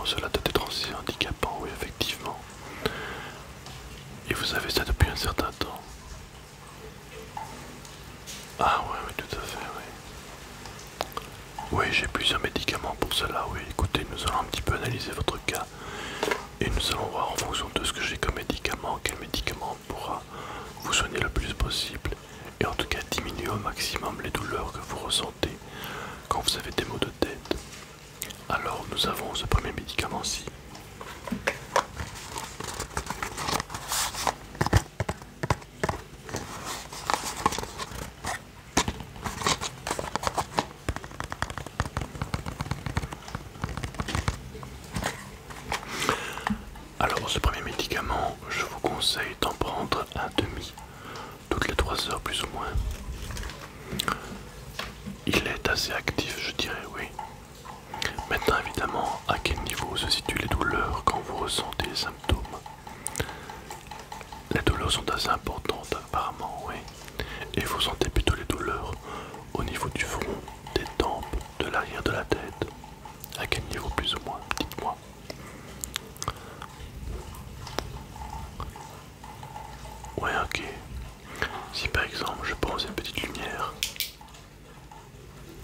cela doit être assez handicapant, oui, effectivement. Et vous avez ça depuis un certain temps. Ah ouais, oui, tout à fait, oui. Oui, j'ai plusieurs médicaments pour cela, oui. Écoutez, nous allons un petit peu analyser votre cas. Et nous allons voir en fonction de ce que j'ai comme médicament, quel médicament pourra vous soigner le plus possible. Et en tout cas diminuer au maximum les douleurs que vous ressentez quand vous avez des maux de tête. Alors nous avons ce premier médicament-ci. Alors ce premier médicament, je vous conseille d'en prendre un demi, toutes les 3 heures plus ou moins. Il est assez actif, je dirais, oui. Maintenant évidemment, à quel niveau se situent les douleurs quand vous ressentez les symptômes? Les douleurs sont assez importantes apparemment, oui. Et vous sentez plutôt les douleurs au niveau du front, des tempes, de l'arrière de la tête. À quel niveau plus ou moins? Dites-moi. Ouais, ok. Si par exemple je pose une petite lumière.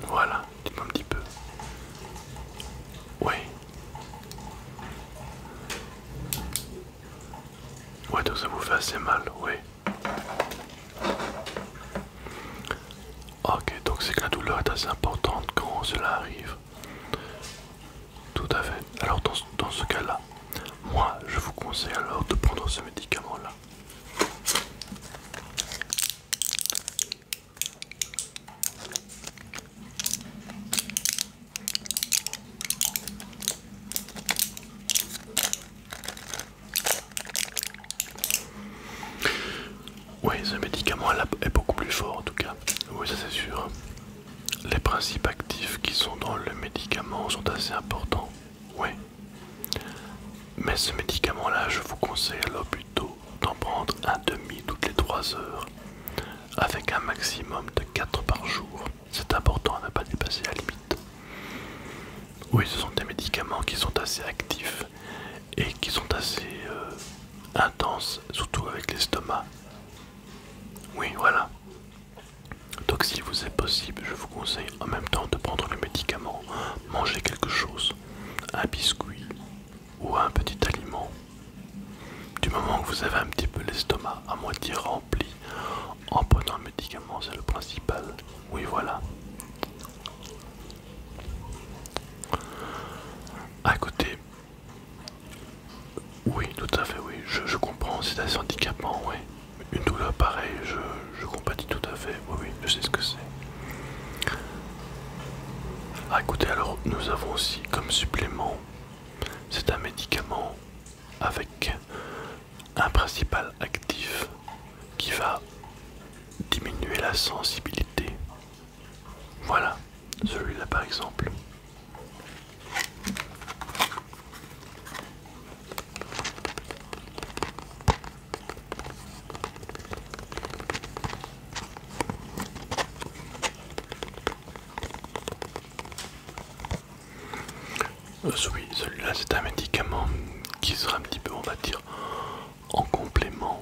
Voilà, dites-moi un petit peu. Oui. Ouais, donc ça vous fait assez mal, oui. Ok, donc c'est que la douleur est assez importante quand cela arrive. Tout à fait. Alors dans ce cas-là, moi je vous conseille alors de prendre ce médicament-là. Oui, ce médicament là est beaucoup plus fort en tout cas. Oui, ça c'est sûr. Les principes actifs qui sont dans le médicament sont assez importants. Oui. Mais ce médicament-là, je vous conseille alors plutôt d'en prendre un demi toutes les 3 heures, avec un maximum de 4 par jour. C'est important à ne pas dépasser la limite. Oui, ce sont des médicaments qui sont assez actifs et qui sont assez intenses, surtout avec l'estomac. Oui, voilà. Donc si vous est possible, je vous conseille en même temps de prendre le médicament, manger quelque chose, un biscuit ou un petit aliment. Du moment que vous avez un petit peu l'estomac à moitié rempli, en prenant le médicament, c'est le principal. Oui, voilà. À côté, oui, tout à fait, oui, je comprends, c'est assez handicapant, oui. Une douleur pareille, je compatis tout à fait, oui, oui, je sais ce que c'est. Ah, écoutez, alors nous avons aussi comme supplément, c'est un médicament avec un principal actif qui va diminuer la sensibilité. Voilà, celui-là par exemple. Oui, celui-là c'est un médicament qui sera un petit peu, on va dire, en complément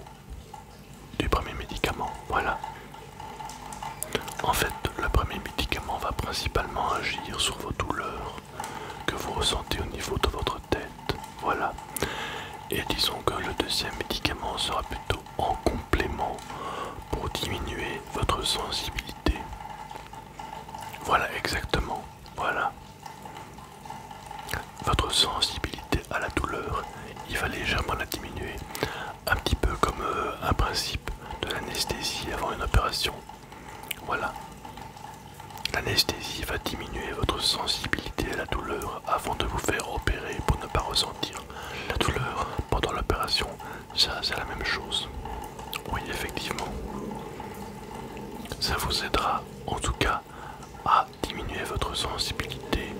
du premier médicament. Voilà. En fait, le premier médicament va principalement agir sur vos douleurs que vous ressentez au niveau de votre tête. Voilà. Et disons que le deuxième médicament sera plutôt en complément pour diminuer votre sensibilité. Voilà, exactement. Voilà. Votre sensibilité à la douleur, il va légèrement la diminuer. Un petit peu comme un principe de l'anesthésie avant une opération. Voilà. L'anesthésie va diminuer votre sensibilité à la douleur avant de vous faire opérer pour ne pas ressentir la douleur pendant l'opération. Ça, c'est la même chose. Oui, effectivement. Ça vous aidera en tout cas à diminuer votre sensibilité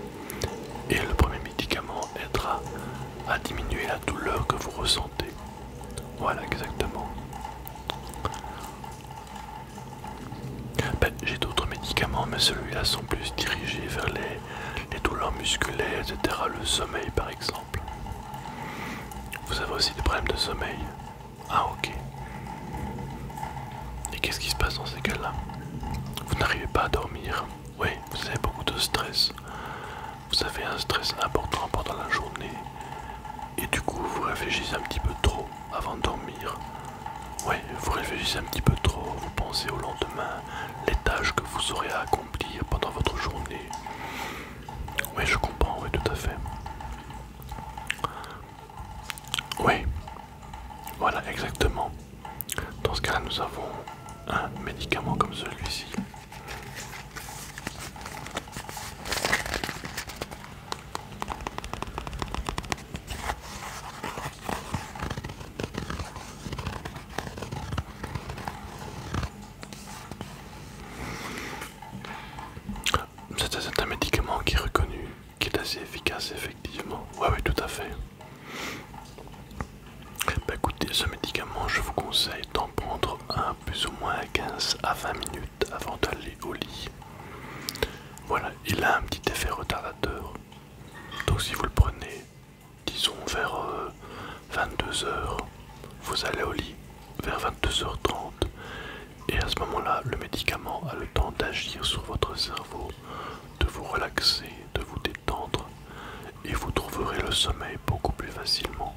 et le premier médicament aidera à diminuer la douleur que vous ressentez. Voilà, exactement. Ben, j'ai d'autres médicaments, mais ceux-là sont plus dirigés vers les douleurs douleurs musculaires, etc. Le sommeil par exemple. Vous avez aussi des problèmes de sommeil. Ah ok. Et qu'est-ce qui se passe dans ces cas-là? Vous n'arrivez pas à dormir. Oui, vous avez beaucoup de stress. Vous avez un stress important pendant la journée. Et du coup, vous réfléchissez un petit peu trop avant de dormir. Oui, vous réfléchissez un petit peu trop. Vous pensez au lendemain, les tâches que vous aurez à accomplir pendant votre journée. Oui, je comprends, oui, tout à fait. Oui, voilà, exactement. Dans ce cas-là, nous avons un médicament comme celui-ci. C'est un médicament qui est reconnu, qui est assez efficace, effectivement. Oui, oui, tout à fait. Bah écoutez, ce médicament, je vous conseille d'en prendre un plus ou moins 15 à 20 minutes avant d'aller au lit. Voilà, il a un petit effet retardateur. Donc si vous le prenez, disons vers 22 heures, vous allez au lit vers 22h30. Et à ce moment-là, le médicament a le temps d'agir sur votre cerveau, de vous relaxer, de vous détendre, et vous trouverez le sommeil beaucoup plus facilement.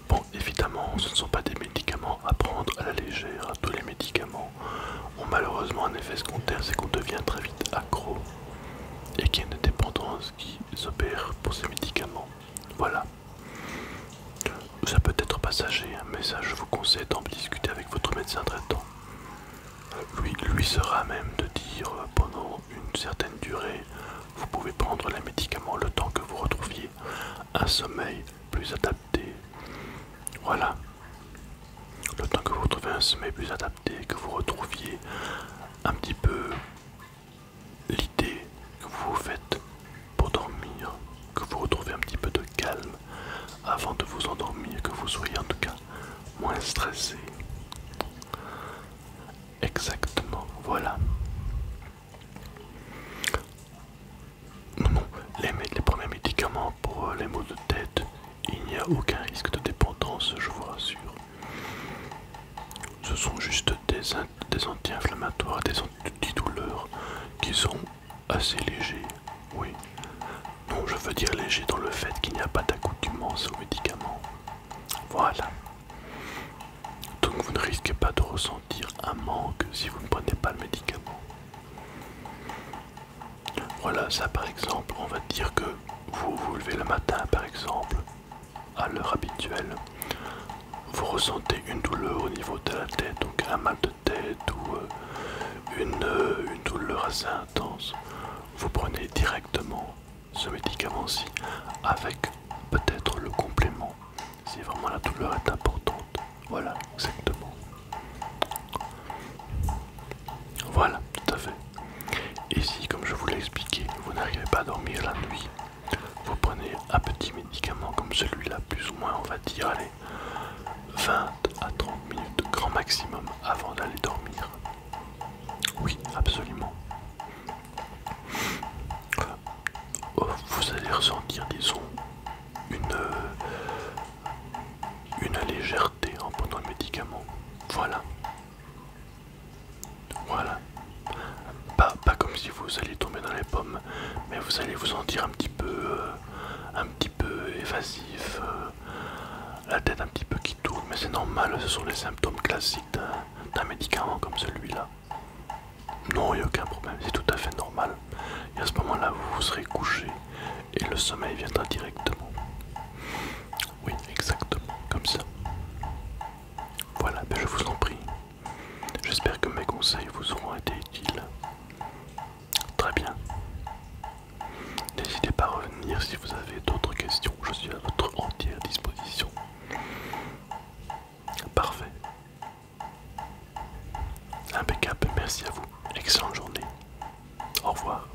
Bon, évidemment, ce ne sont pas des médicaments à prendre à la légère. Tous les médicaments ont malheureusement un effet secondaire, c'est qu'on devient très vite accro et qu'il y a une dépendance qui s'opère pour ces médicaments. Voilà. Ça peut être passager, mais ça je vous conseille d'en discuter avec votre médecin traitant. Lui sera à même de dire pendant une certaine durée, vous pouvez prendre les médicaments le temps que vous retrouviez un sommeil plus adapté. Voilà. Le temps que vous retrouvez un sommeil plus adapté, que vous retrouviez un petit peu l'idée que vous vous faites pour dormir, que vous retrouvez un petit peu de calme avant de vous endormir, que vous soyez en tout cas moins stressé. Exactement, voilà. Non, les premiers médicaments pour les maux de tête, il n'y a aucun risque de dépendance, je vous rassure. Ce sont juste des anti-inflammatoires, des antidouleurs qui sont assez légers, oui. Non, je veux dire léger dans le fait qu'il n'y a pas d'accoutumance aux médicaments. Voilà. Donc vous ne risquez pas de ressentir un manque si vous ne prenez pas le médicament. Voilà, ça par exemple, on va dire que vous vous levez le matin par exemple, à l'heure habituelle, vous ressentez une douleur au niveau de la tête, donc un mal de tête ou une douleur assez intense, vous prenez directement ce médicament-ci avec peut-être le complément si vraiment la douleur est importante. Voilà, exactement. Voilà, tout à fait. Et si, comme je vous l'ai expliqué, vous n'arrivez pas à dormir la nuit, vous prenez un petit médicament comme celui-là, plus ou moins, on va dire, allez, 20 à 30 minutes grand maximum avant d'aller dormir. Oui, absolument. Vous allez ressentir, disons, une légèreté en prenant le médicament. Voilà. Voilà. Pas comme si vous alliez tomber dans les pommes, mais vous allez vous sentir un petit peu évasif, la tête un petit peu qui tourne, mais c'est normal, ce sont les symptômes classiques d'un médicament comme celui-là. Non, il n'y a aucun problème, c'est tout à fait normal. Et à ce moment-là, vous serez couché et le sommeil viendra directement. Oui, exactement, comme ça. Voilà, mais je vous en prie. J'espère que mes conseils vous auront été utiles. Très bien. N'hésitez pas à revenir si vous avez d'autres questions. Je suis à votre entière disposition. Parfait. Impeccable. Merci à vous. Excellente journée. Au revoir.